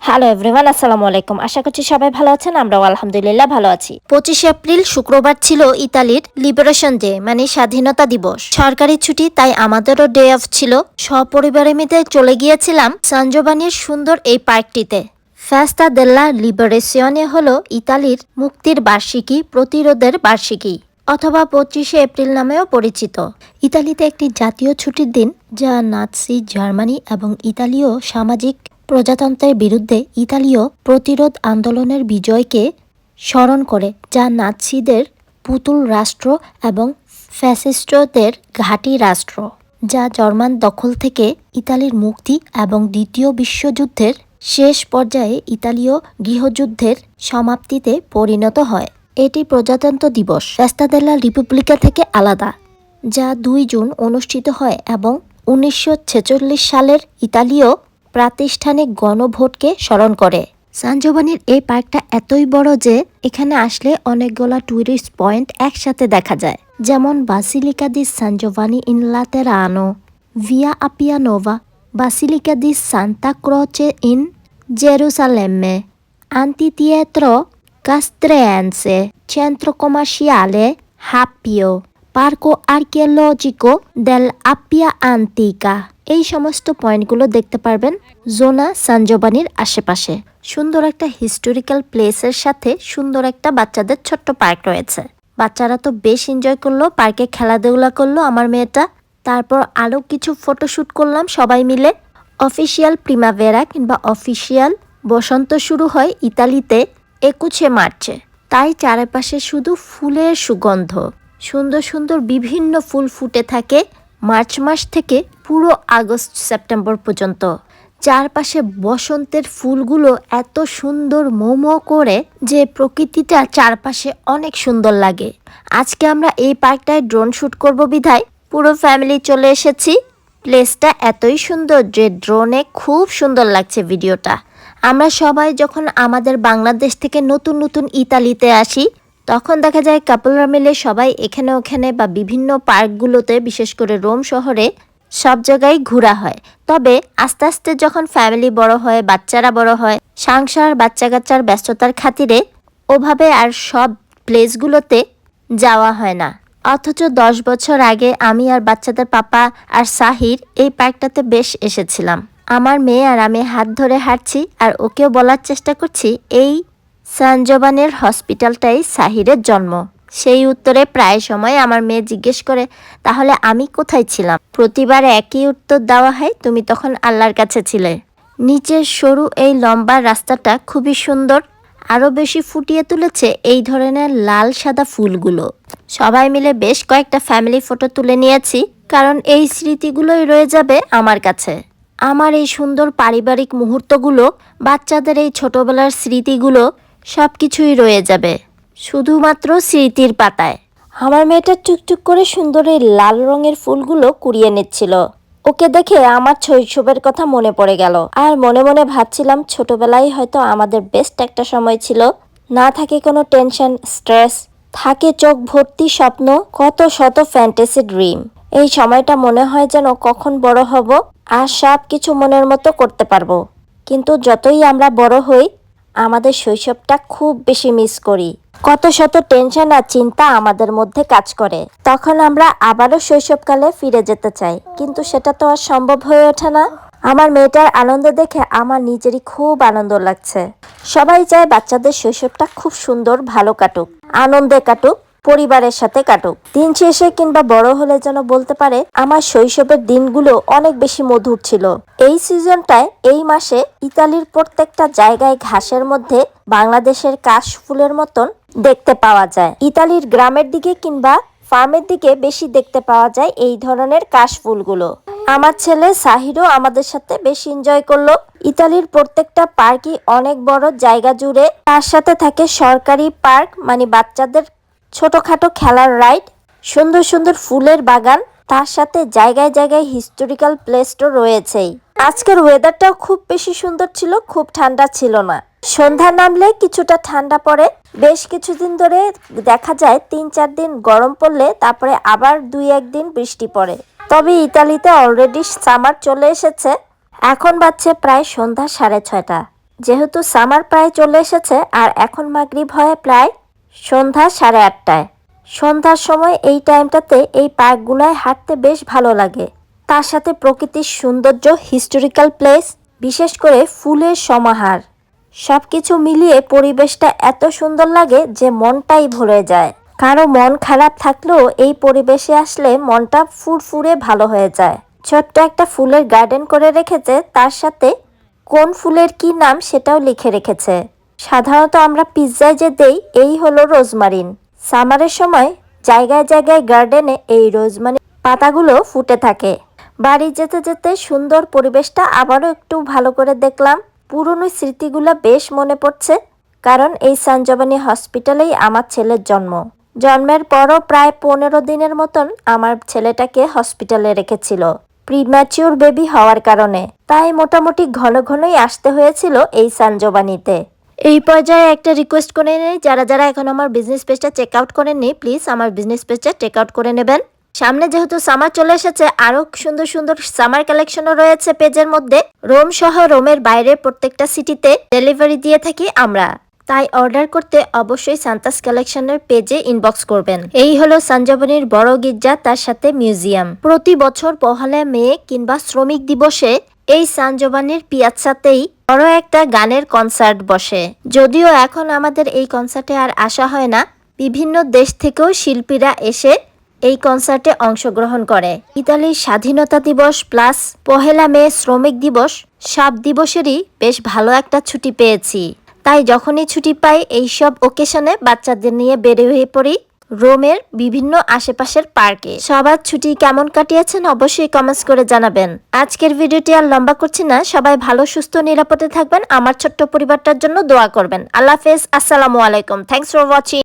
Hello everyone, আসসালামু আলাইকুম। আশা করছি সবাই ভালো আছেন। আমরাও আলহামদুলিল্লাহ ভালো আছি। 25 এপ্রিল শুক্রবার ছিল ইতালির লিবারেশন ডে, মানে স্বাধীনতা দিবস। সরকারি ছুটি, তাই আমাদেরও ডে অফ ছিল। সপরিবারে মিলে চলে গিয়েছিলাম সান জোভানির সুন্দর এই পার্কটিতে। ফেস্তা দেল্লা লিবারেশনে হলো ইতালির মুক্তির বার্ষিকী, প্রতিরোধের বার্ষিকী, অথবা 25 এপ্রিল নামেও পরিচিত। ইতালিতে একটি জাতীয় ছুটির দিন, যা নাৎসি জার্মানি এবং ইতালীয় সামাজিক প্রজাতন্ত্রের বিরুদ্ধে ইতালীয় প্রতিরোধ আন্দোলনের বিজয়কে স্মরণ করে, যা নাৎসিদের পুতুল রাষ্ট্র এবং ফ্যাসিস্টদের ঘাঁটি রাষ্ট্র, যা জার্মান দখল থেকে ইতালির মুক্তি এবং দ্বিতীয় বিশ্বযুদ্ধের শেষ পর্যায়ে ইতালীয় গৃহযুদ্ধের সমাপ্তিতে পরিণত হয়। এটি প্রজাতন্ত্র দিবস ফেস্তা দেল্লা রিপাবলিকা থেকে আলাদা, যা 2 জুন অনুষ্ঠিত হয় এবং 1946 সালের ইতালীয় প্রাতিষ্ঠানিক গণভোটকে স্মরণ করে। সান জোভানির এই পার্কটা এতই বড় যে এখানে আসলে অনেকগুলো টুরিস্ট পয়েন্ট একসাথে দেখা যায়, যেমন basilica di San Giovanni in Laterano, Via Appia Nuova, basilica di Santa Croce in জেরুসালেমে, আন্তিতিয়েত্রো কাস্ত্রেয়ানসে, centro commerciale হাপ্পিও, Parco Archeologico del Appia Antica. এই সমস্ত পয়েন্টগুলো দেখতে পারবেন জোনা সান জোভানির আশেপাশে। সুন্দর একটা হিস্টোরিক্যাল প্লেসের সাথে সুন্দর একটা বাচ্চাদের ছোট্ট পার্ক রয়েছে। বাচ্চারা তো বেশ এনজয় করলো, পার্কে খেলাধুলা করলো আমার মেয়েটা। তারপর আরও কিছু ফটোশ্যুট করলাম সবাই মিলে। অফিসিয়াল প্রিমাভেরা কিংবা অফিসিয়াল বসন্ত শুরু হয় ইতালিতে 21 মার্চে, তাই চারপাশে শুধু ফুলের সুগন্ধ। সুন্দর সুন্দর বিভিন্ন ফুল ফুটে থাকে মার্চ মাস থেকে পুরো আগস্ট সেপ্টেম্বর পর্যন্ত। চারপাশে বসন্তের ফুলগুলো এত সুন্দর মোমো করে যে প্রকৃতিটা চারপাশে অনেক সুন্দর লাগে। আজকে আমরা এই পার্কটায় ড্রোন শ্যুট করব বিধায় পুরো ফ্যামিলি চলে এসেছি। প্লেসটা এতই সুন্দর যে ড্রোনে খুব সুন্দর লাগছে ভিডিওটা। আমরা সবাই যখন আমাদের বাংলাদেশ থেকে নতুন নতুন ইতালিতে আসি, তখন দেখা যায় কাপলরা মিলে সবাই এখানে ওখানে বা বিভিন্ন পার্কগুলোতে, বিশেষ করে রোম শহরে সব জায়গায় ঘোরা হয়। তবে আস্তে আস্তে যখন ফ্যামিলি বড় হয়, বাচ্চারা বড় হয়, সংসার বাচ্চা কাচ্চার ব্যস্ততার খাতিরে ওভাবে আর সব প্লেসগুলোতে যাওয়া হয় না। অথচ 10 বছর আগে আমি আর বাচ্চাদের পাপা আর সাহির এই পার্কটাতে বেশ এসেছিলাম। আমার মেয়ে আর আমি হাত ধরে হাঁটছি আর ওকেও বলার চেষ্টা করছি এই সান জোভানির হসপিটালটাই সাহিরের জন্ম। সেই উত্তরে প্রায় সময় আমার মেয়ে জিজ্ঞেস করে, তাহলে আমি কোথায় ছিলাম? প্রতিবার একই উত্তর দেওয়া হয়, তুমি তখন আল্লাহর কাছে ছিলে। নিচের সরু এই লম্বা রাস্তাটা খুবই সুন্দর। আরও বেশি ফুটিয়ে তুলেছে এই ধরনের লাল সাদা ফুলগুলো। সবাই মিলে বেশ কয়েকটা ফ্যামিলি ফটো তুলে নিয়েছি, কারণ এই স্মৃতিগুলোই রয়ে যাবে আমার কাছে। আমার এই সুন্দর পারিবারিক মুহূর্তগুলো, বাচ্চাদের এই ছোটবেলার স্মৃতিগুলো সব কিছুই রয়ে যাবে শুধুমাত্র স্মৃতির পাতায়। আমার মেয়েটা টুকটুক করে সুন্দর এই লাল রঙের ফুলগুলো কুড়িয়ে নিচ্ছিল। ওকে দেখে আমার শৈশবের কথা মনে পড়ে গেল। আর মনে মনে ভাবছিলাম, ছোটবেলায় হয়তো আমাদের বেস্ট একটা সময় ছিল। না থাকে কোনো টেনশন, স্ট্রেস, থাকে চোখ ভর্তি স্বপ্ন, কত শত ফ্যান্টাসি ড্রিম। এই সময়টা মনে হয় যেন কখন বড় হব আর সব কিছু মনের মতো করতে পারবো। কিন্তু যতই আমরা বড় হই, আমাদের শৈশবটা খুব বেশি মিস করি। কত শত টেনশন আর চিন্তা আমাদের মধ্যে কাজ করে। তখন আমরা আবারও শৈশবকালে ফিরে যেতে চাই, কিন্তু সেটা তো আর সম্ভব হয়ে ওঠে না। আমার মেয়েটার আনন্দ দেখে আমার নিজেরই খুব আনন্দ লাগছে। সবাই চায় বাচ্চাদের শৈশবটা খুব সুন্দর, ভালো কাটুক, আনন্দে কাটুক, পরিবারের সাথে কাটুক। দিন শেষে কিংবা বড় হলে যেন বলতে পারে, আমার শৈশবের দিনগুলো অনেক বেশি মধুর ছিল। এই সিজনটায়, এই মাসে ইতালির প্রত্যেকটা জায়গায় ঘাসের মধ্যে বাংলাদেশের কাশ ফুলের মতন দেখতে পাওয়া যায়। ইতালির গ্রামের দিকে কিংবা ফার্মের দিকে বেশি দেখতে পাওয়া যায় এই ধরনের কাশ ফুলগুলো। আমার ছেলে সাহিরও আমাদের সাথে বেশ এনজয় করলো। ইতালির প্রত্যেকটা পার্কই অনেক বড় জায়গা জুড়ে। তার সাথে থাকে সরকারি পার্ক, মানে বাচ্চাদের ছোটখাটো খেলার রাইড, সুন্দর সুন্দর ফুলের বাগান, তার সাথে জায়গায় জায়গায় হিস্টোরিক্যাল প্লেস তো রয়েছেই। আজকের ওয়েদারটাও খুব বেশি সুন্দর ছিল, খুব ঠান্ডা ছিল না। সন্ধ্যা নামলে কিছুটা ঠান্ডা পড়ে। বেশ কিছুদিন ধরে দেখা যায় 3-4 দিন গরম পড়লে তারপরে আবার 2-1 দিন বৃষ্টি পড়ে। তবে ইতালিতে অলরেডি সামার চলে এসেছে। এখন বাজছে প্রায় সন্ধ্যা 6:30। যেহেতু সামার প্রায় চলে এসেছে আর এখন মাগরিব হয় প্রায় সন্ধ্যা 8:30টায়। সন্ধ্যার সময় এই টাইমটাতে এই পার্কগুলোয় হাঁটতে বেশ ভালো লাগে। তার সাথে প্রকৃতির সৌন্দর্য, হিস্টোরিক্যাল প্লেস, বিশেষ করে ফুলের সমাহার, সবকিছু মিলিয়ে পরিবেশটা এত সুন্দর লাগে যে মনটাই ভরে যায়। কারো মন খারাপ থাকলেও এই পরিবেশে আসলে মনটা ফুরফুরে ভালো হয়ে যায়। ছোট্ট একটা ফুলের গার্ডেন করে রেখেছে, তার সাথে কোন ফুলের কি নাম সেটাও লিখে রেখেছে। সাধারণত আমরা পিৎজায় যে দেই এই হলো রোজমারিন। সামারের সময় জায়গায় জায়গায় গার্ডেনে এই রোজমারিন পাতাগুলো ফুটে থাকে। বাড়ি যেতে যেতে সুন্দর পরিবেশটা আবারও একটু ভালো করে দেখলাম। পুরনো স্মৃতিগুলো বেশ মনে পড়ছে, কারণ এই সানজবানি হসপিটালেই আমার ছেলের জন্ম। জন্মের পরও প্রায় 15 দিনের মতন আমার ছেলেটাকে হসপিটালে রেখেছিল প্রিম্যাচিউর বেবি হওয়ার কারণে। তাই মোটামুটি ঘন ঘনই আসতে হয়েছিল এই সানজবানিতে। এই পর্যায়ে একটা রিকোয়েস্ট করে নেই, যারা যারা এখন আমার বিজনেস পেজটা চেক আউট করেননি প্লিজ আমার বিজনেস পেজটা চেক আউট করে নেবেন। সামনে যেহেতু সামার চলে এসেছে, আরো সুন্দর সুন্দর সামার কালেকশনও রয়েছে পেজের মধ্যে। রোম সহ রোমের বাইরের প্রত্যেকটা সিটিতে ডেলিভারি দিয়ে থাকি আমরা। তাই অর্ডার করতে অবশ্যই সান্তাস কালেকশনের পেজে ইনবক্স করবেন। এই হলো সানজবানির বড় গির্জা, তার সাথে মিউজিয়াম। প্রতি বছর 1 মে কিংবা শ্রমিক দিবসে এই সানজবানির পিয়াচ্ছাতেই বড় একটা গানের কনসার্ট বসে। যদিও এখন আমাদের এই কনসার্টে আর আসা হয় না, বিভিন্ন দেশ থেকেও শিল্পীরা এসে এই কনসার্টে অংশগ্রহণ করে। ইতালির স্বাধীনতা দিবস প্লাস 1 মে শ্রমিক দিবস, সব দিবসেরই বেশ ভালো একটা ছুটি পেয়েছি। তাই যখনই ছুটি পাই এইসব ওকেশনে বাচ্চাদের নিয়ে বের হয়ে পড়ি রোমের বিভিন্ন আশেপাশের পার্কে। সবার ছুটি কেমন কাটিয়েছেন অবশ্যই কমেন্টস করে জানাবেন। আজকের ভিডিওটি আর লম্বা করছি না, সবাই ভালো সুস্থ নিরাপদে থাকবেন। আমার ছোট্ট পরিবারটার জন্য দোয়া করবেন। আল্লাহ হাফেজ, আসসালামু আলাইকুম, থ্যাংকস ফর ওয়াচিং।